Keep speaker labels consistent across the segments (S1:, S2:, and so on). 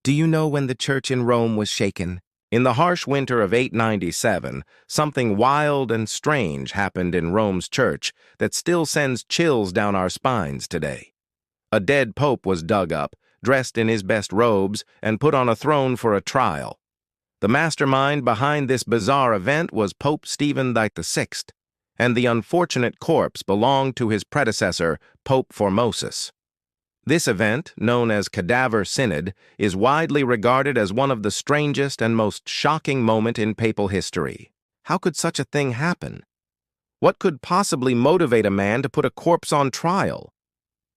S1: Do you know when the church in Rome was shaken? In the harsh winter of 897, something wild and strange happened in Rome's church that still sends chills down our spines today. A dead pope was dug up, dressed in his best robes, and put on a throne for a trial. The mastermind behind this bizarre event was Pope Stephen VI, and the unfortunate corpse belonged to his predecessor, Pope Formosus. This event, known as Cadaver Synod, is widely regarded as one of the strangest and most shocking moments in papal history. How could such a thing happen? What could possibly motivate a man to put a corpse on trial?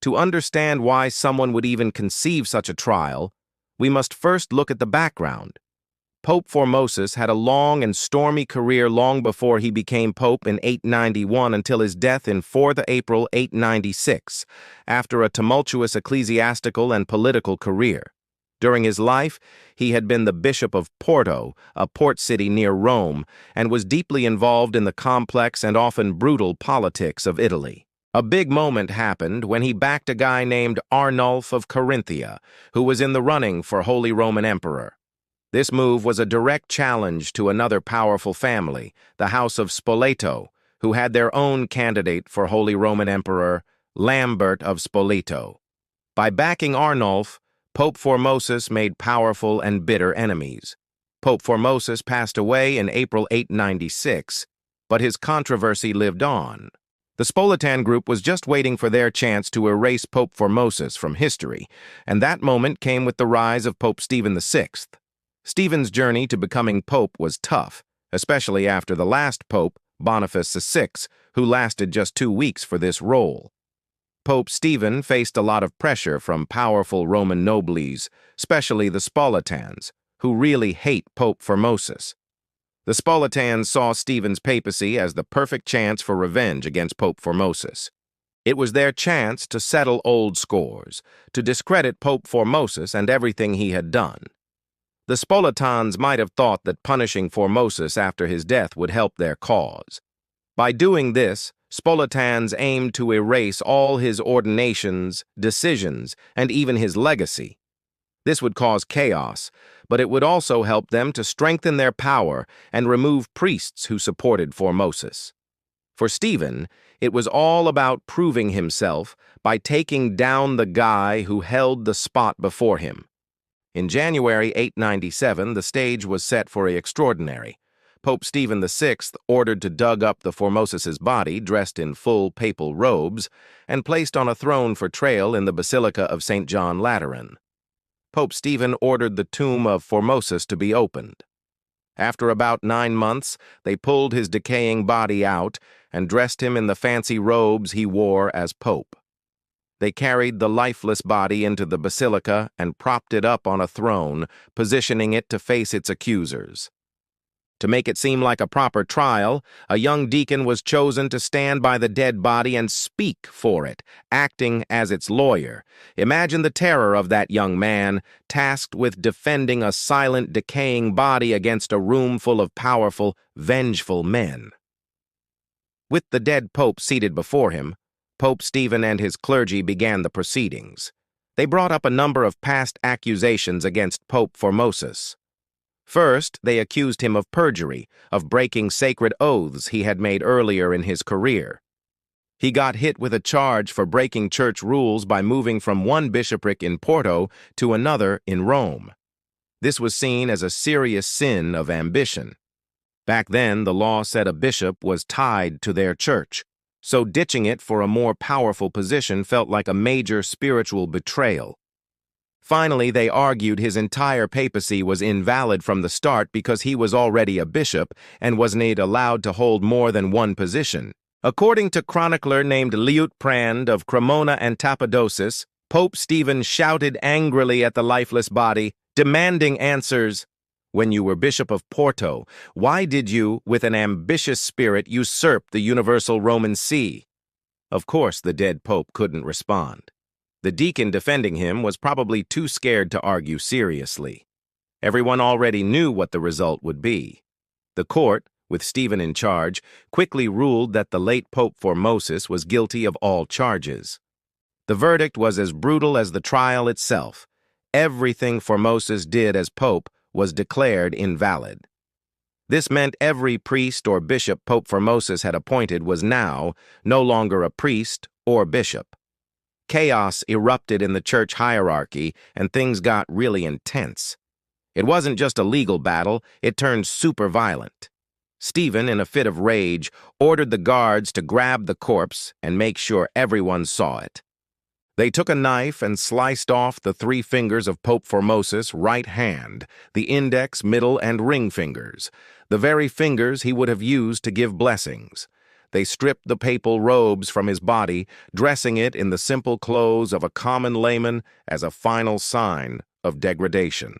S1: To understand why someone would even conceive such a trial, we must first look at the background. Pope Formosus had a long and stormy career long before he became pope in 891 until his death in 4th April 896, after a tumultuous ecclesiastical and political career. During his life, he had been the Bishop of Porto, a port city near Rome, and was deeply involved in the complex and often brutal politics of Italy. A big moment happened when he backed a guy named Arnulf of Carinthia, who was in the running for Holy Roman Emperor. This move was a direct challenge to another powerful family, the House of Spoleto, who had their own candidate for Holy Roman Emperor, Lambert of Spoleto. By backing Arnulf, Pope Formosus made powerful and bitter enemies. Pope Formosus passed away in April 896, but his controversy lived on. The Spoletan group was just waiting for their chance to erase Pope Formosus from history, and that moment came with the rise of Pope Stephen VI. Stephen's journey to becoming pope was tough, especially after the last pope, Boniface VI, who lasted just 2 weeks for this role. Pope Stephen faced a lot of pressure from powerful Roman nobles, especially the Spoletans, who really hate Pope Formosus. The Spoletans saw Stephen's papacy as the perfect chance for revenge against Pope Formosus. It was their chance to settle old scores, to discredit Pope Formosus and everything he had done. The Spoletans might have thought that punishing Formosus after his death would help their cause. By doing this, Spoletans aimed to erase all his ordinations, decisions, and even his legacy. This would cause chaos, but it would also help them to strengthen their power and remove priests who supported Formosus. For Stephen, it was all about proving himself by taking down the guy who held the spot before him. In January 897, the stage was set for an extraordinary. Pope Stephen VI ordered to dug up the Formosus's body, dressed in full papal robes, and placed on a throne for trial in the Basilica of St. John Lateran. Pope Stephen ordered the tomb of Formosus to be opened. After about 9 months, they pulled his decaying body out and dressed him in the fancy robes he wore as pope. They carried the lifeless body into the basilica and propped it up on a throne, positioning it to face its accusers. To make it seem like a proper trial, a young deacon was chosen to stand by the dead body and speak for it, acting as its lawyer. Imagine the terror of that young man, tasked with defending a silent, decaying body against a room full of powerful, vengeful men. With the dead pope seated before him, Pope Stephen and his clergy began the proceedings. They brought up a number of past accusations against Pope Formosus. First, they accused him of perjury, of breaking sacred oaths he had made earlier in his career. He got hit with a charge for breaking church rules by moving from one bishopric in Porto to another in Rome. This was seen as a serious sin of ambition. Back then, the law said a bishop was tied to their church, so ditching it for a more powerful position felt like a major spiritual betrayal. Finally, they argued his entire papacy was invalid from the start because he was already a bishop and wasn't allowed to hold more than one position. According to chronicler named Liutprand of Cremona and Cappadocia, Pope Stephen shouted angrily at the lifeless body, demanding answers. When you were Bishop of Porto, why did you, with an ambitious spirit, usurp the universal Roman see? Of course, the dead pope couldn't respond. The deacon defending him was probably too scared to argue seriously. Everyone already knew what the result would be. The court, with Stephen in charge, quickly ruled that the late Pope Formosus was guilty of all charges. The verdict was as brutal as the trial itself. everything Formosus did as pope was declared invalid. This meant every priest or bishop Pope Formosus had appointed was now no longer a priest or bishop. Chaos erupted in the church hierarchy, and things got really intense. It wasn't just a legal battle, it turned super violent. Stephen, in a fit of rage, ordered the guards to grab the corpse and make sure everyone saw it. They took a knife and sliced off the 3 fingers of Pope Formosus' right hand, the index, middle, and ring fingers, the very fingers he would have used to give blessings. They stripped the papal robes from his body, dressing it in the simple clothes of a common layman as a final sign of degradation.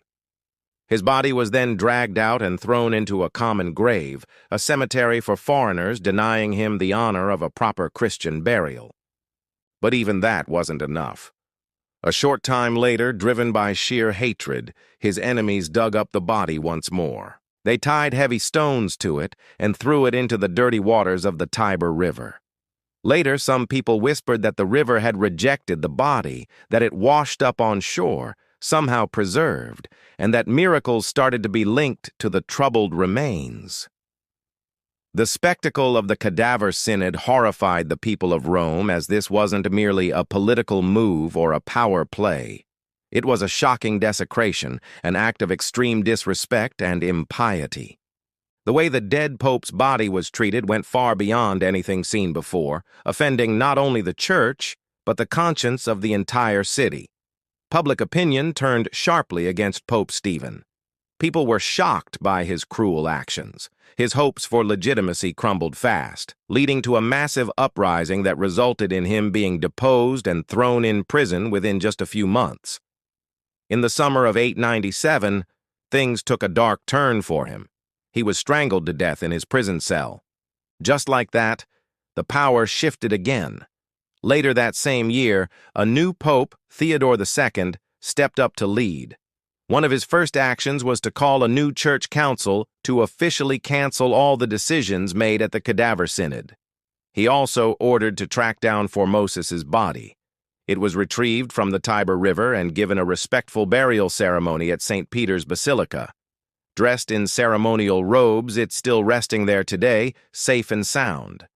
S1: His body was then dragged out and thrown into a common grave, a cemetery for foreigners, denying him the honor of a proper Christian burial. But even that wasn't enough. A short time later, driven by sheer hatred, his enemies dug up the body once more. They tied heavy stones to it and threw it into the dirty waters of the Tiber River. Later, some people whispered that the river had rejected the body, that it washed up on shore, somehow preserved, and that miracles started to be linked to the troubled remains. The spectacle of the Cadaver Synod horrified the people of Rome, as this wasn't merely a political move or a power play. It was a shocking desecration, an act of extreme disrespect and impiety. The way the dead pope's body was treated went far beyond anything seen before, offending not only the church, but the conscience of the entire city. Public opinion turned sharply against Pope Stephen. People were shocked by his cruel actions. His hopes for legitimacy crumbled fast, leading to a massive uprising that resulted in him being deposed and thrown in prison within just a few months. In the summer of 897, things took a dark turn for him. He was strangled to death in his prison cell. Just like that, the power shifted again. Later that same year, a new pope, Theodore II, stepped up to lead. One of his first actions was to call a new church council to officially cancel all the decisions made at the Cadaver Synod. He also ordered to track down Formosus's body. It was retrieved from the Tiber River and given a respectful burial ceremony at St. Peter's Basilica. Dressed in ceremonial robes, it's still resting there today, safe and sound.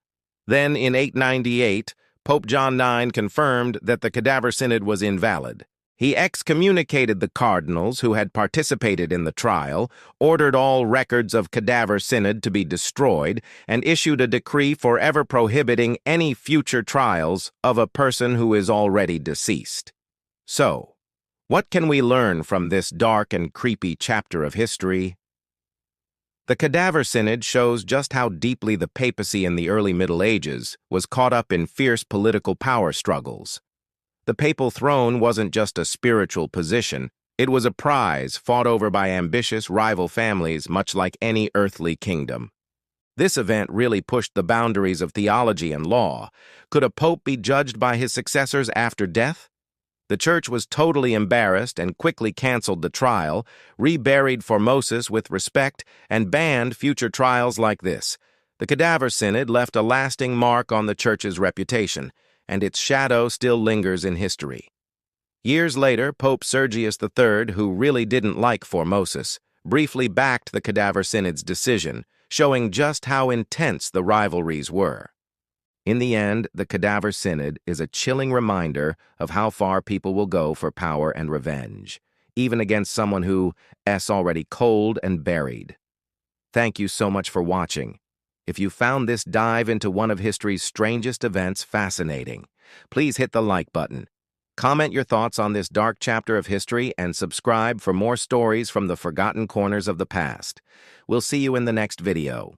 S1: Then, in 898, Pope John IX confirmed that the Cadaver Synod was invalid. He excommunicated the cardinals who had participated in the trial, ordered all records of Cadaver Synod to be destroyed, and issued a decree forever prohibiting any future trials of a person who is already deceased. So, what can we learn from this dark and creepy chapter of history? The Cadaver Synod shows just how deeply the papacy in the early Middle Ages was caught up in fierce political power struggles. The papal throne wasn't just a spiritual position, it was a prize fought over by ambitious rival families, much like any earthly kingdom. This event really pushed the boundaries of theology and law. Could a pope be judged by his successors after death? The church was totally embarrassed and quickly canceled the trial, reburied Formosus with respect, and banned future trials like this. The Cadaver Synod left a lasting mark on the church's reputation, and its shadow still lingers in history. Years later, Pope Sergius III, who really didn't like Formosus, briefly backed the Cadaver Synod's decision, showing just how intense the rivalries were. In the end, the Cadaver Synod is a chilling reminder of how far people will go for power and revenge, even against someone who is already cold and buried. Thank you so much for watching. If you found this dive into one of history's strangest events fascinating, please hit the like button. Comment your thoughts on this dark chapter of history and subscribe for more stories from the forgotten corners of the past. We'll see you in the next video.